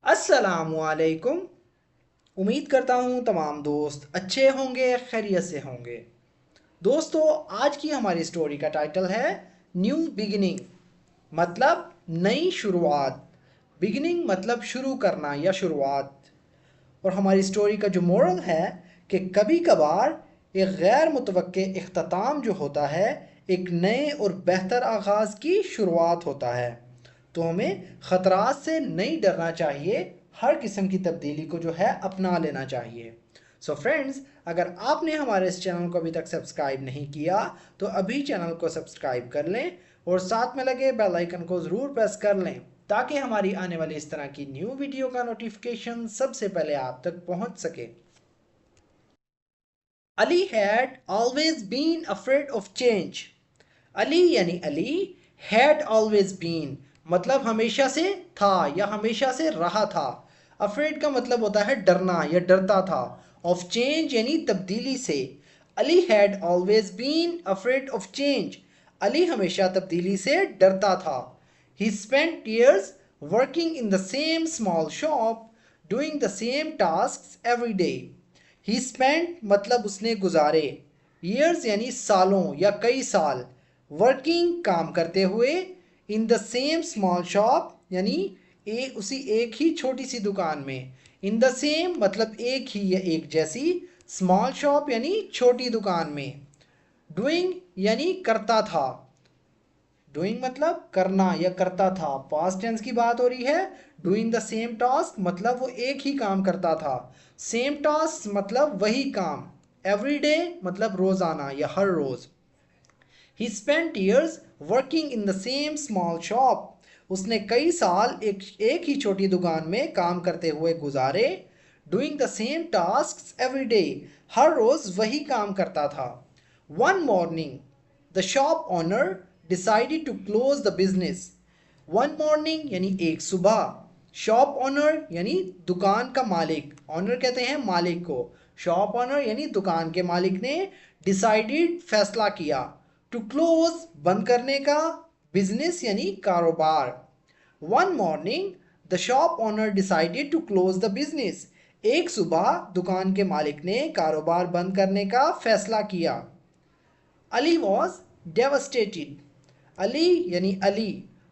अस्सलामुअलैकुम। उम्मीद करता हूँ तमाम दोस्त अच्छे होंगे, खैरियत से होंगे। दोस्तों, आज की हमारी स्टोरी का टाइटल है न्यू बिगिनिंग, मतलब नई शुरुआत। बिगिनिंग मतलब शुरू करना या शुरुआत। और हमारी स्टोरी का जो मोरल है कि कभी कभार एक गैर मुतवक्के इख्तिताम जो होता है एक नए और बेहतर आगाज़ की शुरुआत होता है। तो हमें ख़तरात से नहीं डरना चाहिए, हर किस्म की तब्दीली को जो है अपना लेना चाहिए। सो फ्रेंड्स, अगर आपने हमारे इस चैनल को अभी तक सब्सक्राइब नहीं किया तो अभी चैनल को सब्सक्राइब कर लें और साथ में लगे बेल आइकन को ज़रूर प्रेस कर लें ताकि हमारी आने वाली इस तरह की न्यू वीडियो का नोटिफिकेशन सबसे पहले आप तक पहुंच सके। Ali had always been afraid of change. Ali यानी अली, हैड ऑलवेज बीन मतलब हमेशा से था या हमेशा से रहा था। अफ्रेड का मतलब होता है डरना या डरता था। ऑफ चेंज यानी तब्दीली से। Ali had always been afraid of change. Ali हमेशा तब्दीली से डरता था। He spent years working in the same small shop, doing the same tasks every day. He spent मतलब उसने गुजारे, years यानी सालों या कई साल, working काम करते हुए, in the same small shop यानी उसी एक ही छोटी सी दुकान में, in the same मतलब एक ही या एक जैसी, small shop यानी छोटी दुकान में, doing यानी करता था। डूइंग मतलब करना या करता था, पास्ट टेंस की बात हो रही है। डूइंग द सेम टास्क मतलब वो एक ही काम करता था। सेम टास्क मतलब वही काम। एवरी डे मतलब रोजाना या हर रोज। He spent years working in the same small shop. उसने कई साल एक ही छोटी दुकान में काम करते हुए गुजारे। Doing the same task every day, हर रोज वही काम करता था। One morning the shop owner decided to close the business. One morning यानी एक सुबह। शॉप ओनर यानी दुकान का मालिक, ऑनर कहते हैं मालिक को। शॉप ओनर यानी दुकान के मालिक ने डिसाइडेड फैसला किया, टू क्लोज बंद करने का, बिजनेस यानी कारोबार। One morning the shop owner decided to close the business. एक सुबह दुकान के मालिक ने कारोबार बंद करने का फैसला किया। Ali was devastated. अली यानी अली,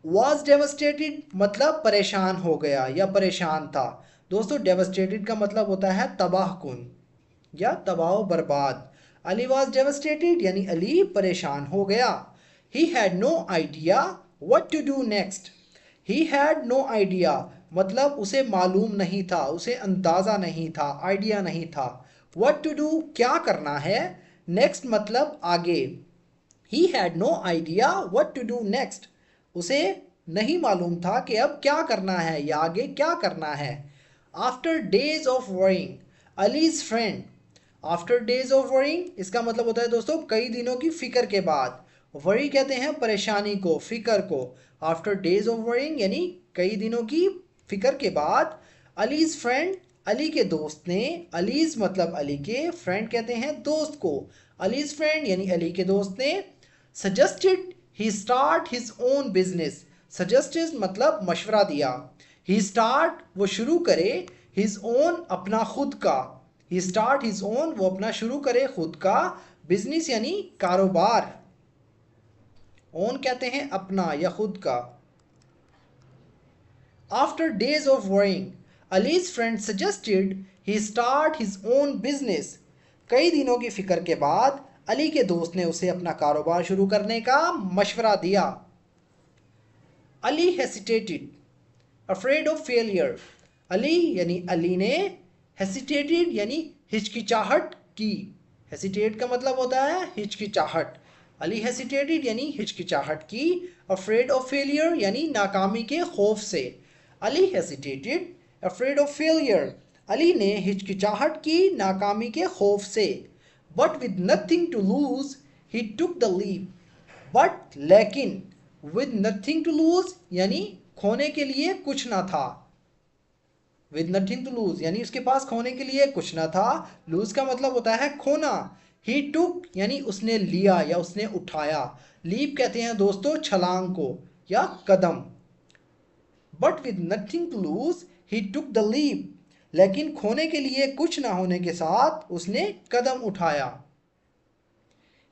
वॉज डेवस्टेटेड मतलब परेशान हो गया या परेशान था। दोस्तों, डेवस्टेटेड का मतलब होता है तबाह कुन या तबाह बर्बाद। अली वॉज डेवस्टेटेड यानी अली परेशान हो गया। He had no idea what to do next. He had no idea मतलब उसे मालूम नहीं था, उसे अंदाज़ा नहीं था, आइडिया नहीं था। व्हाट टू डू क्या करना है, नेक्स्ट मतलब आगे। He had no idea what to do next, उसे नहीं मालूम था कि अब क्या करना है या आगे क्या करना है। After days of worrying allies friend. After days of worrying इसका मतलब होता है दोस्तों कई दिनों की फिक्र के बाद। वरी कहते हैं परेशानी को, फिक्र को। आफ्टर डेज ऑफ वरिंग यानी कई दिनों की फिक्र के बाद। अलीज फ्रेंड अली के दोस्त ने, अलीज मतलब अली के, फ्रेंड कहते हैं दोस्त को। अलीज फ्रेंड यानी अली के दोस्त ने suggested he start his own business. Suggested मतलब मशवरा दिया। ही स्टार्ट वो शुरू करे, हिज ओन अपना खुद का। ही स्टार्ट हिज ओन वो अपना शुरू करे खुद का, बिजनेस यानी कारोबार। ओन कहते हैं अपना या खुद का। After days of worrying allies friend suggested he start his own business. कई दिनों की फिक्र के बाद अली के दोस्त ने उसे अपना कारोबार शुरू करने का मशवरा दिया। Ali hesitated afraid of failure. Ali यानी अली ने, हेसिटेटेड यानी हिचकिचाहट की। हेसिटेट का मतलब होता है हिचकिचाहट। अली हेसिटेटेड यानी हिचकिचाहट की। अफ्रेड ऑफ फेलियर यानी नाकामी के खौफ से। Ali hesitated afraid of failure, Ali ने हिचकिचाहट की नाकामी के खौफ से। But with nothing to lose he took the leap. But लेकिन, विद नथिंग टू लूज यानी खोने के लिए कुछ ना था। विद नथिंग टू लूज यानी उसके पास खोने के लिए कुछ ना था। लूज का मतलब होता है खोना। ही टुक यानी उसने लिया या उसने उठाया। लीप कहते हैं दोस्तों छलांग को या कदम। But with nothing to lose he took the leap, लेकिन खोने के लिए कुछ ना होने के साथ उसने कदम उठाया.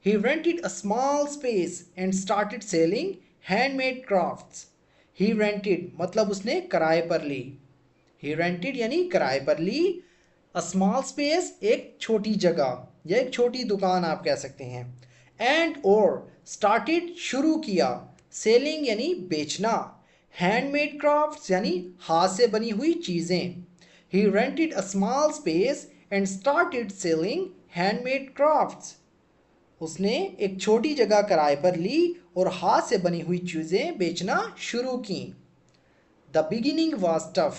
He rented a small space and started selling handmade crafts. He rented मतलब उसने किराए पर ली. He rented यानी किराए पर ली. A small space एक छोटी जगह या एक छोटी दुकान आप कह सकते हैं. And or started शुरू किया. Selling यानी बेचना. Handmade crafts यानी हाथ से बनी हुई चीज़ें. He rented a small space and started selling handmade crafts. उसने एक छोटी जगह किराए पर ली और हाथ से बनी हुई चीज़ें बेचना शुरू की. The beginning was tough.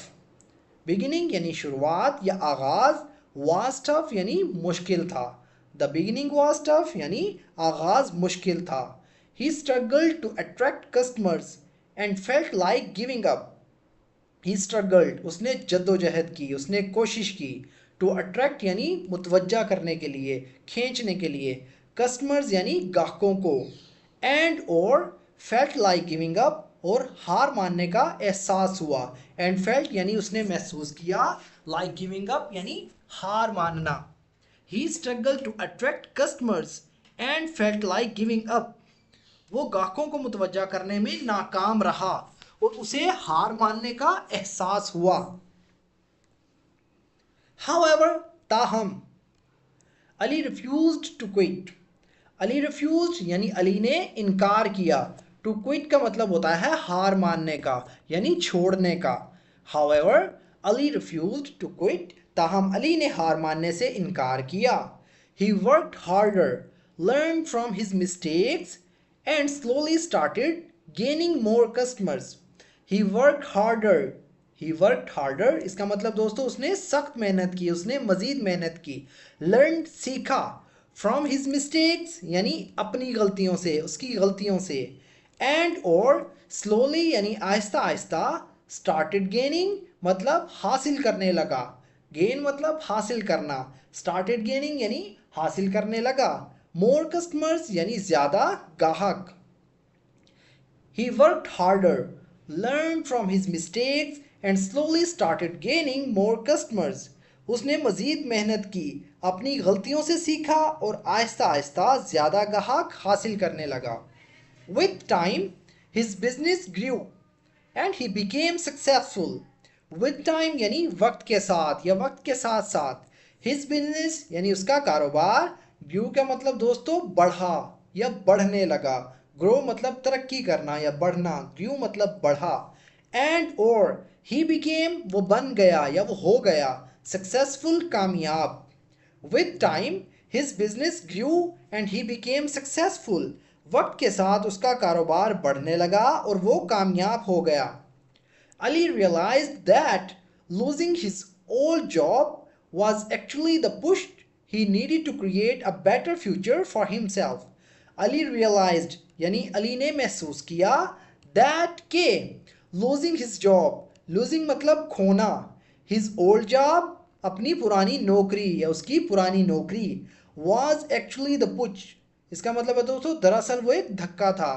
Beginning यानी शुरुआत या आगाज़, वॉज टफ यानी मुश्किल था. द बिगिनिंग वॉज टफ यानी आगाज़ मुश्किल था. He struggled to attract customers and felt like giving up. He struggled उसने जद्दोजहद की, उसने कोशिश की. टू अट्रैक्ट यानी मुतवज्जा करने के लिए, खींचने के लिए. कस्टमर्स यानी ग्राहकों को. एंड और फेल्ट लाइक गिविंग अप और हार मानने का एहसास हुआ. एंड फेल्ट यानी उसने महसूस किया, लाइक गिविंग अप यानी हार मानना. He struggle to attract customers and felt like giving up. वो ग्राहकों को मुतवज्जा करने में नाकाम रहा और उसे हार मानने का एहसास हुआ. However, ताहम, Ali refused to quit. Ali refused यानी अली ने इनकार किया. To quit का मतलब होता है हार मानने का यानी छोड़ने का. However, Ali refused to quit. ताहम अली ने हार मानने से इनकार किया. He worked harder, learned from his mistakes and slowly started gaining more customers. He worked harder. He worked harder इसका मतलब दोस्तों उसने सख्त मेहनत की, उसने मज़ीद मेहनत की. Learned सीखा. From his mistakes यानी अपनी गलतियों से, उसकी गलतियों से. And or slowly यानी आहिस्ता आहिस्ता. Started gaining मतलब हासिल करने लगा. Gain मतलब हासिल करना. Started gaining यानी हासिल करने लगा. More customers यानी ज़्यादा ग्राहक. He worked harder, learned from his mistakes and slowly started gaining more customers. उसने मज़ीद मेहनत की, अपनी गलतियों से सीखा और आहिस्ता आहिस्ता ज़्यादा ग्राहक हासिल करने लगा. With time, his business grew and he became successful. With time यानी वक्त के साथ या वक्त के साथ साथ. His business यानी उसका कारोबार. grew का मतलब दोस्तों बढ़ा या बढ़ने लगा. ग्रो मतलब तरक्की करना या बढ़ना. ग्रू मतलब बढ़ा. एंड और ही बिकेम वो बन गया या वो हो गया. सक्सेसफुल कामयाब. With time his business grew and he became successful. वक्त के साथ उसका कारोबार बढ़ने लगा और वो कामयाब हो गया. Ali realized that losing his old job was actually the push he needed to create a better future for himself. Ali realized यानी अली ने महसूस किया. दैट के losing his job, losing मतलब खोना. his old job अपनी पुरानी नौकरी या उसकी पुरानी नौकरी. was actually the push इसका मतलब है दोस्तों दरअसल वो एक धक्का था.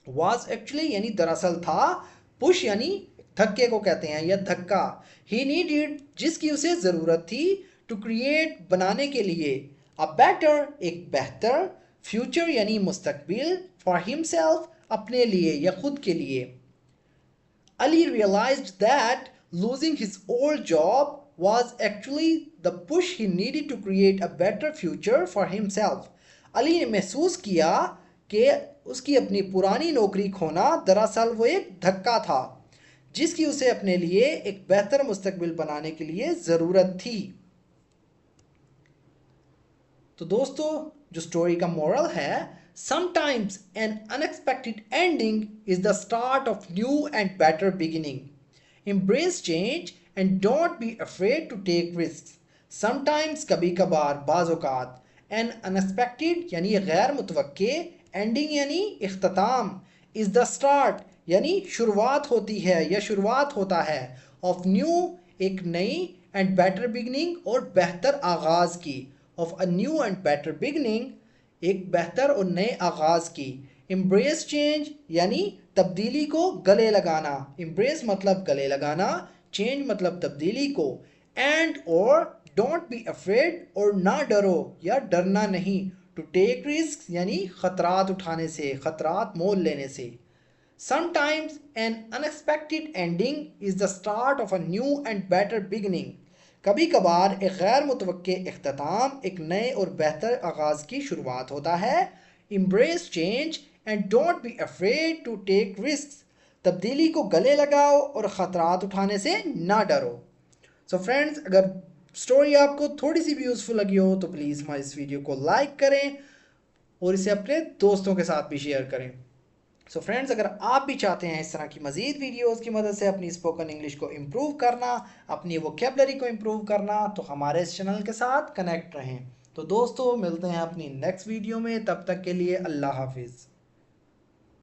was actually यानी दरअसल था. push यानी धक्के को कहते हैं या धक्का. he needed जिसकी उसे ज़रूरत थी. to create बनाने के लिए. a better एक बेहतर. फ्यूचर यानी मुस्तकबिल. फॉर हिमसेल्फ अपने लिए या खुद के लिए. Ali realized that losing his old job was actually the push he needed to create a better future for himself. Ali ने महसूस किया कि उसकी अपनी पुरानी नौकरी खोना दरअसल वो एक धक्का था जिसकी उसे अपने लिए एक बेहतर मुस्तकबिल बनाने के लिए ज़रूरत थी. तो दोस्तों जो स्टोरी का मोरल है, sometimes an unexpected ending is the start of new and better beginning. Embrace change and don't be afraid to take risks. Sometimes कभी कभार बाज़ औक़ात. An unexpected यानी गैर मुतवक्के. Ending यानी इख्तिताम. is the start यानी शुरुआत होती है या शुरुआत होता है. of new एक नई and better beginning और बेहतर आगाज़ की. of a new and better beginning एक बेहतर और नए आगाज़ की. embrace change यानी तब्दीली को गले लगाना, embrace मतलब गले लगाना, change मतलब तब्दीली को, and or don't be afraid और ना डरो या डरना नहीं, to take risks यानी खतरात उठाने से, खतरात मोल लेने से। Sometimes an unexpected ending is the start of a new and better beginning। कभी कभार एक गैर मुतवक्के इख्तिताम एक नए और बेहतर आगाज़ की शुरुआत होता है। Embrace change and don't be afraid to take risks। तब्दीली को गले लगाओ और ख़तरात उठाने से ना डरो। सो फ्रेंड्स, अगर स्टोरी आपको थोड़ी सी भी यूज़फुल लगी हो तो प्लीज़ हमारे इस वीडियो को लाइक करें और इसे अपने दोस्तों के साथ भी शेयर करें। सो फ्रेंड्स, अगर आप भी चाहते हैं इस तरह की मज़ीद वीडियोज़ की मदद से अपनी स्पोकन इंग्लिश को इम्प्रूव करना, अपनी वोकेबलरी को इम्प्रूव करना, तो हमारे इस चैनल के साथ कनेक्ट रहें। तो दोस्तों, मिलते हैं अपनी नेक्स्ट वीडियो में, तब तक के लिए अल्लाह हाफिज़।